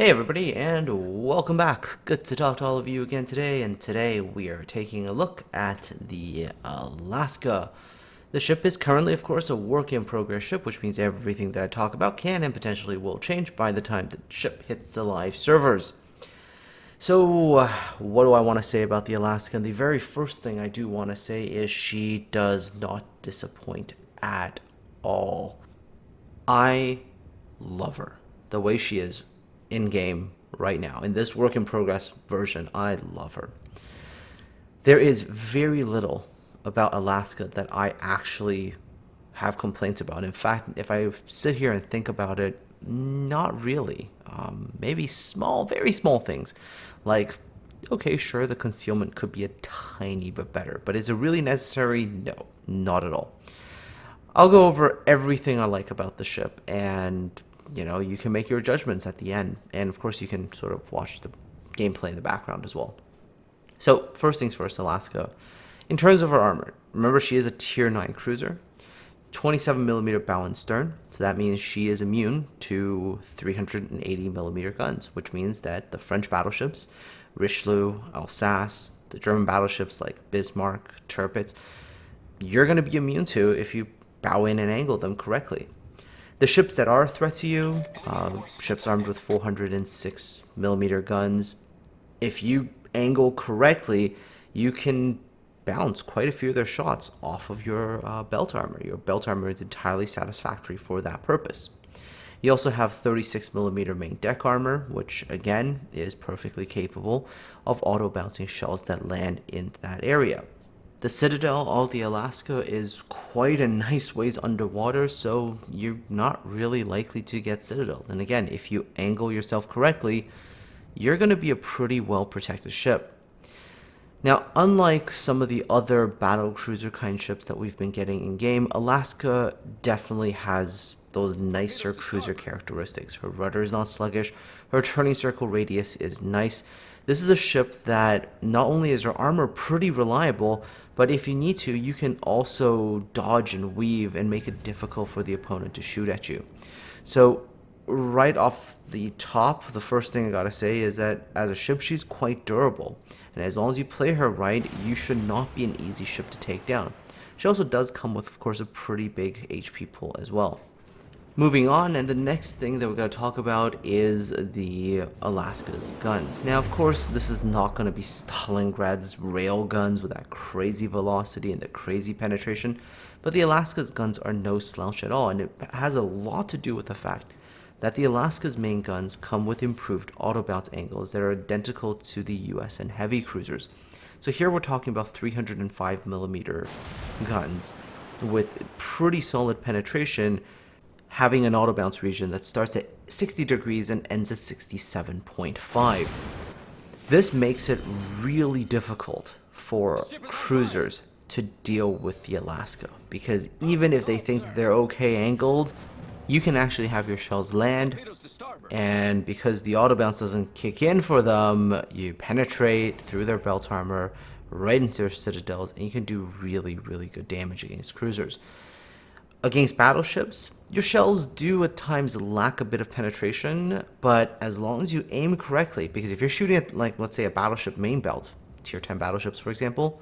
Hey everybody, and welcome back. Good to talk to all of you again today, and today we are taking a look at the Alaska. The ship is currently, of course, a work in progress ship, which means everything that I talk about can and potentially will change by the time the ship hits the live servers. So, what do I want to say about the Alaska? And the very first thing I do want to say is she does not disappoint at all. I love her. The way she is in game right now. In this work in progress version, I love her. There is very little about Alaska that I actually have complaints about. In fact, if I sit here and think about it, not really. Maybe small, very small things. Like, okay, sure, the concealment could be a tiny bit better, but is it really necessary? No, not at all. I'll go over everything I like about the ship, and you can make your judgments at the end. And of course, you can sort of watch the gameplay in the background as well. So first things first, Alaska. In terms of her armor, remember she is a tier 9 cruiser, 27mm bow and stern. So that means she is immune to 380mm guns, which means that the French battleships, Richelieu, Alsace, the German battleships like Bismarck, Tirpitz, you're going to be immune to if you bow in and angle them correctly. The ships that are a threat to you, ships armed with 406mm guns, if you angle correctly, you can bounce quite a few of their shots off of your belt armor. Your belt armor is entirely satisfactory for that purpose. You also have 36mm main deck armor, which again is perfectly capable of auto-bouncing shells that land in that area. The citadel of the Alaska is quite a nice ways underwater, so you're not really likely to get citadel. And again, if you angle yourself correctly, you're going to be a pretty well protected ship. Now, unlike some of the other battle cruiser kind ships that we've been getting in game, Alaska definitely has those nicer cruiser characteristics. Her rudder is not sluggish, her turning circle radius is nice. This is a ship that not only is her armor pretty reliable, but if you need to, you can also dodge and weave and make it difficult for the opponent to shoot at you. So right off the top, the first thing I gotta say is that as a ship, she's quite durable. And as long as you play her right, you should not be an easy ship to take down. She also does come with, of course, a pretty big HP pool as well. Moving on, and the next thing that we're going to talk about is the Alaska's guns. Now, of course, this is not going to be Stalingrad's rail guns with that crazy velocity and the crazy penetration, but the Alaska's guns are no slouch at all, and it has a lot to do with the fact that the Alaska's main guns come with improved auto-bounce angles that are identical to the US and heavy cruisers. So here we're talking about 305mm guns with pretty solid penetration, having an auto bounce region that starts at 60 degrees and ends at 67.5. This makes it really difficult for cruisers to deal with the Alaska, because even if they think they're okay angled, you can actually have your shells land, and because the auto bounce doesn't kick in for them, you penetrate through their belt armor right into their citadels, and you can do really, really good damage against cruisers. Against battleships, your shells do at times lack a bit of penetration, but as long as you aim correctly, because if you're shooting at, like, let's say a battleship main belt, tier 10 battleships for example,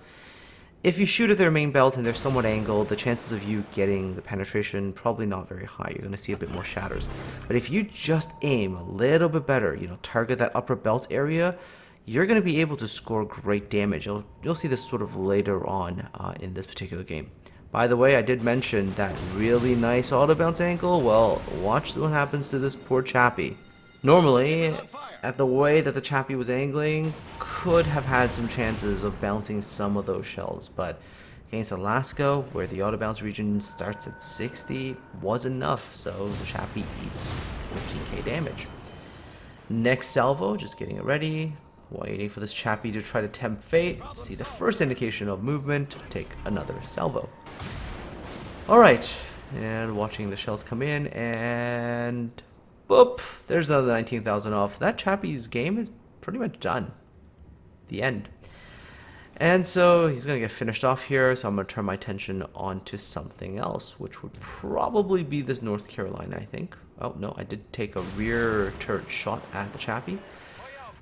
if you shoot at their main belt and they're somewhat angled, the chances of you getting the penetration probably not very high. You're going to see a bit more shatters. But if you just aim a little bit better, target that upper belt area, you're going to be able to score great damage. You'll see this sort of later on in this particular game. By the way, I did mention that really nice auto bounce angle. Well, watch what happens to this poor chappie. Normally, at the way that the chappie was angling, could have had some chances of bouncing some of those shells, but against Alaska, where the auto bounce region starts at 60, was enough, so the chappie eats 15k damage. Next salvo, just getting it ready, waiting for this chappie to try to tempt fate. See the first indication of movement, take another salvo. Alright, and watching the shells come in, and boop, there's another 19,000 off. That chappie's game is pretty much done. The end. And so he's going to get finished off here, so I'm going to turn my attention on to something else, which would probably be this North Carolina, I think. Oh, no, I did take a rear turret shot at the Chappie.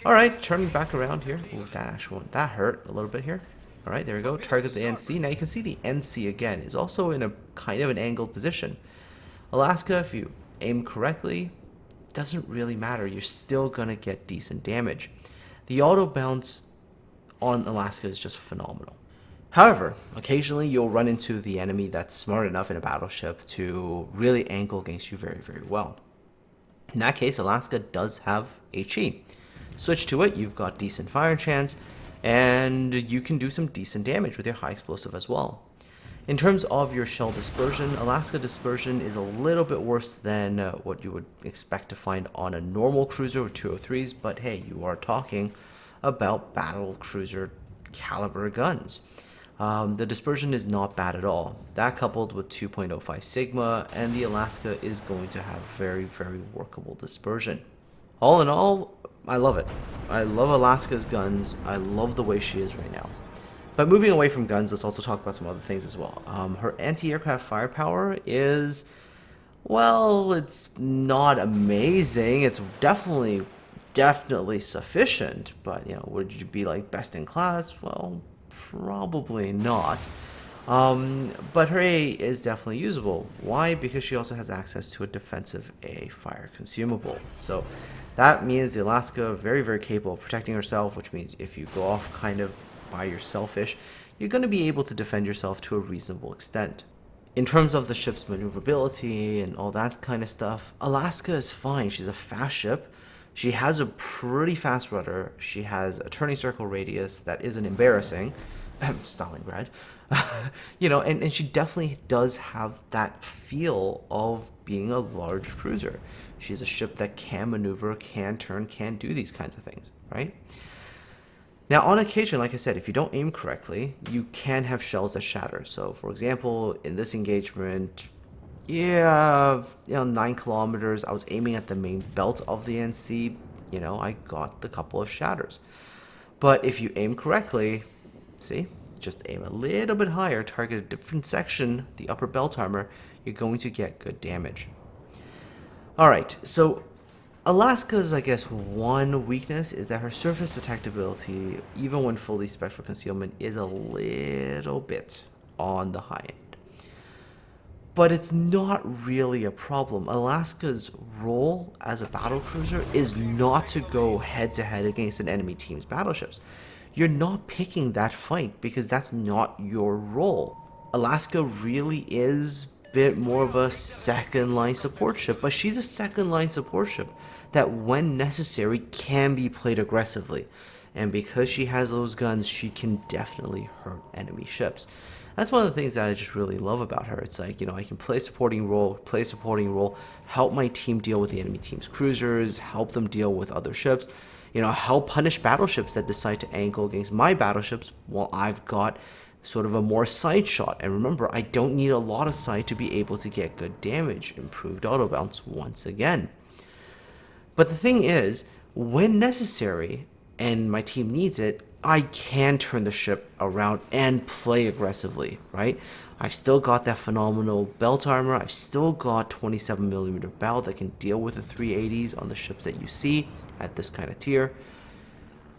Alright, turning back around here. Ooh, that hurt a little bit here. Alright, there we go. Target the NC. Now you can see the NC again is also in a kind of an angled position. Alaska, if you aim correctly, doesn't really matter. You're still going to get decent damage. The auto bounce on Alaska is just phenomenal. However, occasionally you'll run into the enemy that's smart enough in a battleship to really angle against you very, very well. In that case, Alaska does have HE. Switch to it, you've got decent fire chance, and you can do some decent damage with your high explosive as well. In terms of your shell dispersion, Alaska dispersion is a little bit worse than what you would expect to find on a normal cruiser with 203s, but hey, you are talking about battle cruiser caliber guns. The dispersion is not bad at all. That coupled with 2.05 Sigma, and the Alaska is going to have very, very workable dispersion. All in all, I love it. I love Alaska's guns. I love the way she is right now. But moving away from guns, let's also talk about some other things as well. Her anti-aircraft firepower is, well, it's not amazing. It's definitely sufficient, but would you be like best in class? Well, probably not. But her A is definitely usable. Why? Because she also has access to a defensive A fire consumable. So that means the Alaska very, very capable of protecting herself, which means if you go off kind of by yourselfish, you're going to be able to defend yourself to a reasonable extent. In terms of the ship's maneuverability and all that kind of stuff, Alaska is fine. She's a fast ship. She has a pretty fast rudder. She has a turning circle radius that isn't embarrassing. Stalingrad. And she definitely does have that feel of being a large cruiser. She's a ship that can maneuver, can turn, can do these kinds of things, right? Now, on occasion, like I said, if you don't aim correctly, you can have shells that shatter. So, for example, in this engagement, 9 kilometers. I was aiming at the main belt of the NC. I got the couple of shatters. But if you aim correctly, see, just aim a little bit higher, target a different section, the upper belt armor, you're going to get good damage. All right, so Alaska's, I guess, one weakness is that her surface detectability, even when fully spec'd for concealment, is a little bit on the high end. But it's not really a problem. Alaska's role as a battle cruiser is not to go head-to-head against an enemy team's battleships. You're not picking that fight because that's not your role. Alaska really is a bit more of a second-line support ship, but she's a second-line support ship that, when necessary, can be played aggressively. And because she has those guns, she can definitely hurt enemy ships. That's one of the things that I just really love about her. It's like, I can play a supporting role, help my team deal with the enemy team's cruisers, help them deal with other ships, help punish battleships that decide to angle against my battleships while I've got sort of a more side shot. And remember, I don't need a lot of side to be able to get good damage. Improved auto bounce once again. But the thing is, when necessary, and my team needs it, I can turn the ship around and play aggressively, right? I've still got that phenomenal belt armor. I've still got 27mm bow that can deal with the 380s on the ships that you see at this kind of tier.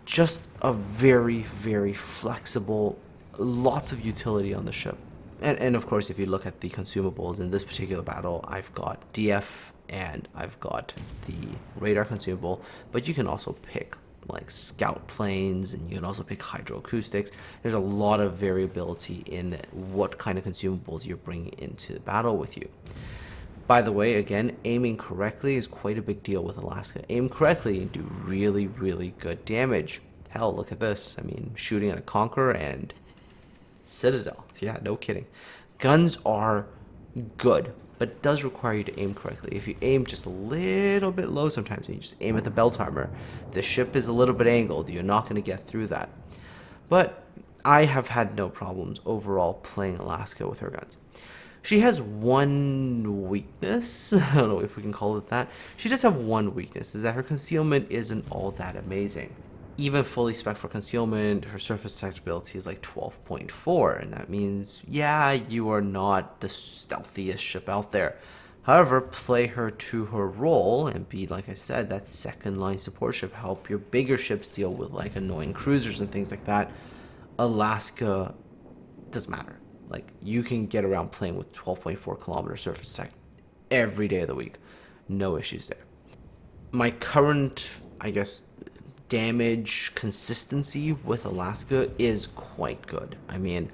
Just a very, very flexible, lots of utility on the ship. And of course, if you look at the consumables in this particular battle, I've got DF and I've got the radar consumable, but you can also pick like scout planes, and you can also pick hydroacoustics. There's a lot of variability in what kind of consumables you're bringing into the battle with you. By the way, again, aiming correctly is quite a big deal with Alaska. Aim correctly and do really, really good damage. Hell, look at this. I mean, shooting at a Conqueror and Citadel. Yeah, no kidding. Guns are good, but it does require you to aim correctly. If you aim just a little bit low sometimes, and you just aim at the belt armor, the ship is a little bit angled, you're not going to get through that. But I have had no problems overall playing Alaska with her guns. She has one weakness, I don't know if we can call it that. She does have one weakness, is that her concealment isn't all that amazing. even fully spec for concealment, her surface detectability is like 12.4, and that means, yeah, you are not the stealthiest ship out there. However, play her to her role and be, like I said, that second line support ship, help your bigger ships deal with like annoying cruisers and things like that. Alaska doesn't matter. Like, you can get around playing with 12.4 kilometer surface tech every day of the week. No issues there. My current, I guess, damage consistency with Alaska is quite good. I mean,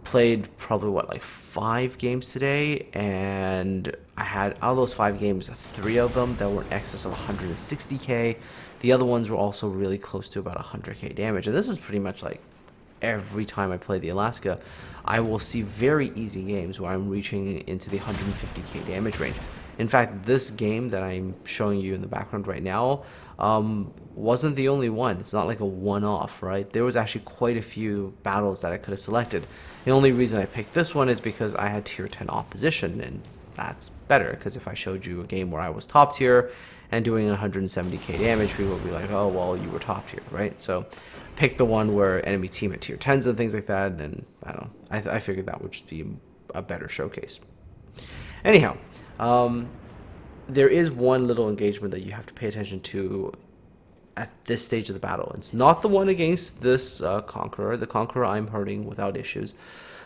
played probably what, like 5 games today, and I had out of those 5 games 3 of them that were in excess of 160k. The other ones were also really close to about 100k damage, and this is pretty much like every time I play the Alaska, I will see very easy games where I'm reaching into the 150k damage range. In fact, this game that I'm showing you in the background right now wasn't the only one. It's not like a one-off, right? There was actually quite a few battles that I could have selected. The only reason I picked this one is because I had tier 10 opposition, and that's better, because if I showed you a game where I was top tier and doing 170k damage, people would be like, oh, well, you were top tier, right? So pick the one where enemy team at tier 10s and things like that, and I don't know. I figured that would just be a better showcase. Anyhow, there is one little engagement that you have to pay attention to at this stage of the battle. It's not the one against this Conqueror. The Conqueror I'm hurting without issues,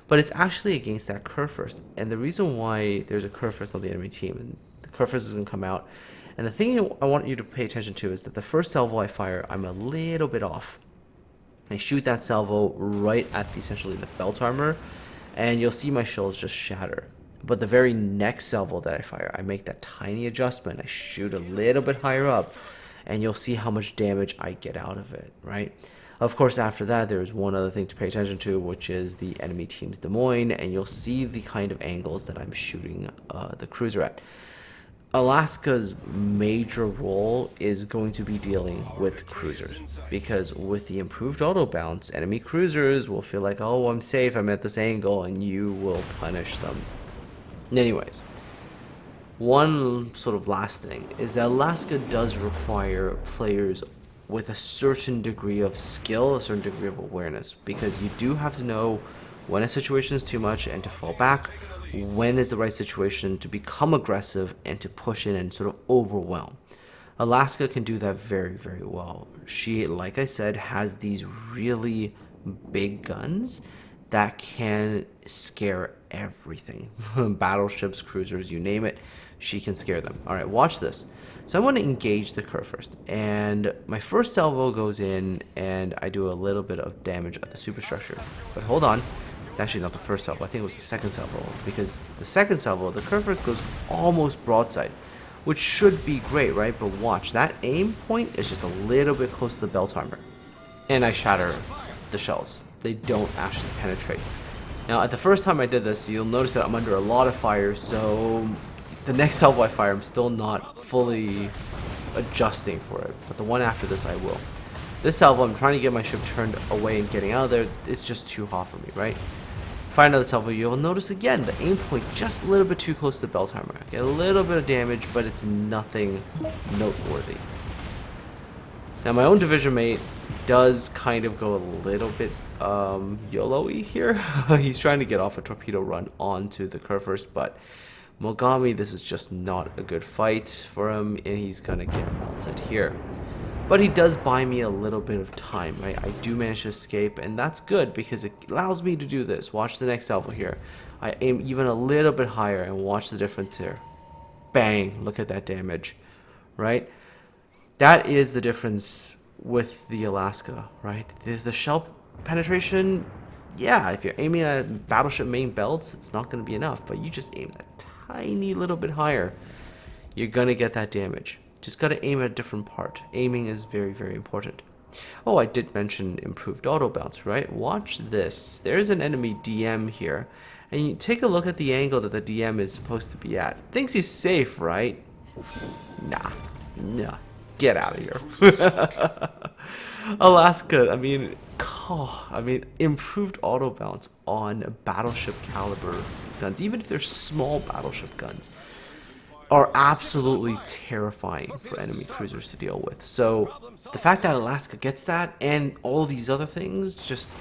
but it's actually against that curve first. And the reason why there's a curve first on the enemy team, and the curve first is going to come out, and the thing I want you to pay attention to is that the first salvo I fire, I'm a little bit off. I shoot that salvo right at essentially the belt armor, and you'll see my shells just shatter. But the very next salvo that I fire, I make that tiny adjustment. I shoot a little bit higher up, and you'll see how much damage I get out of it, right? Of course, after that, there's one other thing to pay attention to, which is the enemy team's Des Moines, and you'll see the kind of angles that I'm shooting the cruiser at. Alaska's major role is going to be dealing with cruisers, because with the improved auto bounce, enemy cruisers will feel like, oh, I'm safe, I'm at this angle, and you will punish them. Anyways, one sort of last thing is that Alaska does require players with a certain degree of skill, a certain degree of awareness, because you do have to know when a situation is too much and to fall back, when is the right situation to become aggressive and to push in and sort of overwhelm. Alaska can do that very, very well. She, like I said, has these really big guns that can scare everything. Battleships, cruisers, you name it, she can scare them. All right, watch this. So I want to engage the curve first, and my first salvo goes in, and I do a little bit of damage at the superstructure. But hold on, it's actually not the first salvo. I think it was the second salvo, because the second salvo, the curve first goes almost broadside, which should be great, right? But watch, that aim point is just a little bit close to the belt armor, and I shatter the shells. They don't actually penetrate. Now, at the first time I did this, you'll notice that I'm under a lot of fire, so the next salvo I fire, I'm still not fully adjusting for it, but the one after this I will. This salvo, I'm trying to get my ship turned away and getting out of there. It's just too hot for me, right? Fire another salvo, you'll notice again the aim point just a little bit too close to the belt armor. I get a little bit of damage, but it's nothing noteworthy. Now, my own division mate does kind of go a little bit YOLO-y here. He's trying to get off a torpedo run onto the curve first, but Mogami, this is just not a good fight for him, and he's gonna get melted here. But he does buy me a little bit of time, right? I do manage to escape, and that's good because it allows me to do this. Watch the next salvo here. I aim even a little bit higher, and watch the difference here. Bang! Look at that damage, right? That is the difference with the Alaska, right? The shell penetration, yeah, if you're aiming at battleship main belts, it's not going to be enough, but you just aim that tiny little bit higher, you're going to get that damage. Just got to aim at a different part. Aiming is very, very important. Oh, I did mention improved auto bounce, right? Watch this. There's an enemy DM here, and you take a look at the angle that the DM is supposed to be at. Thinks he's safe, right? Nah. Get out of here. Alaska, I mean, improved auto bounce on battleship caliber guns, even if they're small battleship guns. are absolutely terrifying for enemy cruisers to deal with. So the fact that Alaska gets that and all these other things, just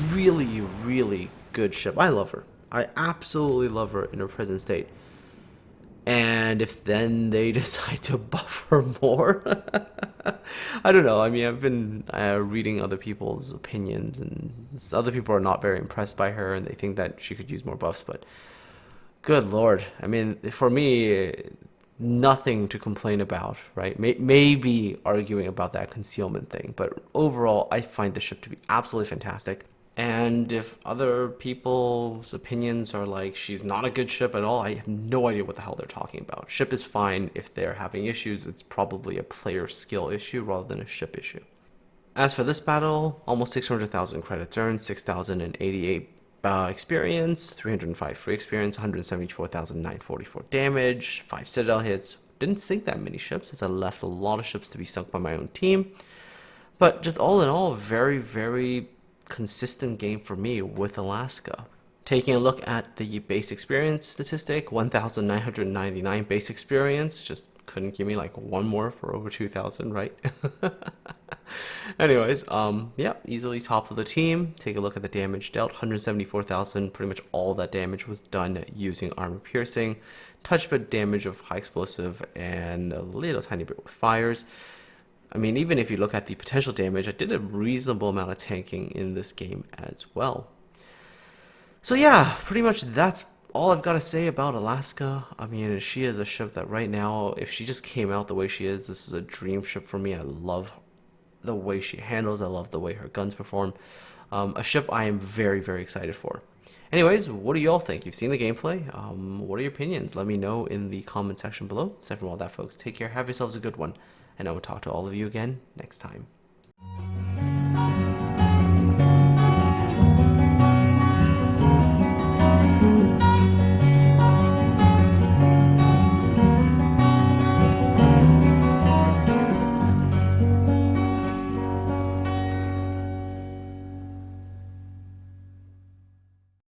really, really good ship. I love her. I absolutely love her in her present state. And if then they decide to buff her more, I don't know. I mean, I've been reading other people's opinions, and other people are not very impressed by her, and they think that she could use more buffs. But good lord, I mean, for me, nothing to complain about, right? Maybe arguing about that concealment thing, but overall, I find the ship to be absolutely fantastic. And if other people's opinions are like, she's not a good ship at all, I have no idea what the hell they're talking about. Ship is fine. If they're having issues, it's probably a player skill issue rather than a ship issue. As for this battle, almost 600,000 credits earned, 6,088 experience, 305 free experience, 174,944 damage, 5 Citadel hits. Didn't sink that many ships, as I left a lot of ships to be sunk by my own team. But just all in all, very, very consistent game for me with Alaska. Taking a look at the base experience statistic, 1,999 base experience. Just couldn't give me like one more for over 2,000, right? Anyways, yeah, easily top of the team. Take a look at the damage dealt, 174,000. Pretty much all that damage was done using armor piercing, touch bit damage of high explosive, and a little tiny bit with fires. I mean, even if you look at the potential damage, I did a reasonable amount of tanking in this game as well. So yeah, pretty much that's all I've got to say about Alaska. I mean, she is a ship that right now, if she just came out the way she is, this is a dream ship for me. I love the way she handles. I love the way her guns perform. A ship I am very, very excited for. Anyways, what do you all think? You've seen the gameplay. What are your opinions? Let me know in the comment section below. Aside from all that, folks, take care. Have yourselves a good one. And I will talk to all of you again next time.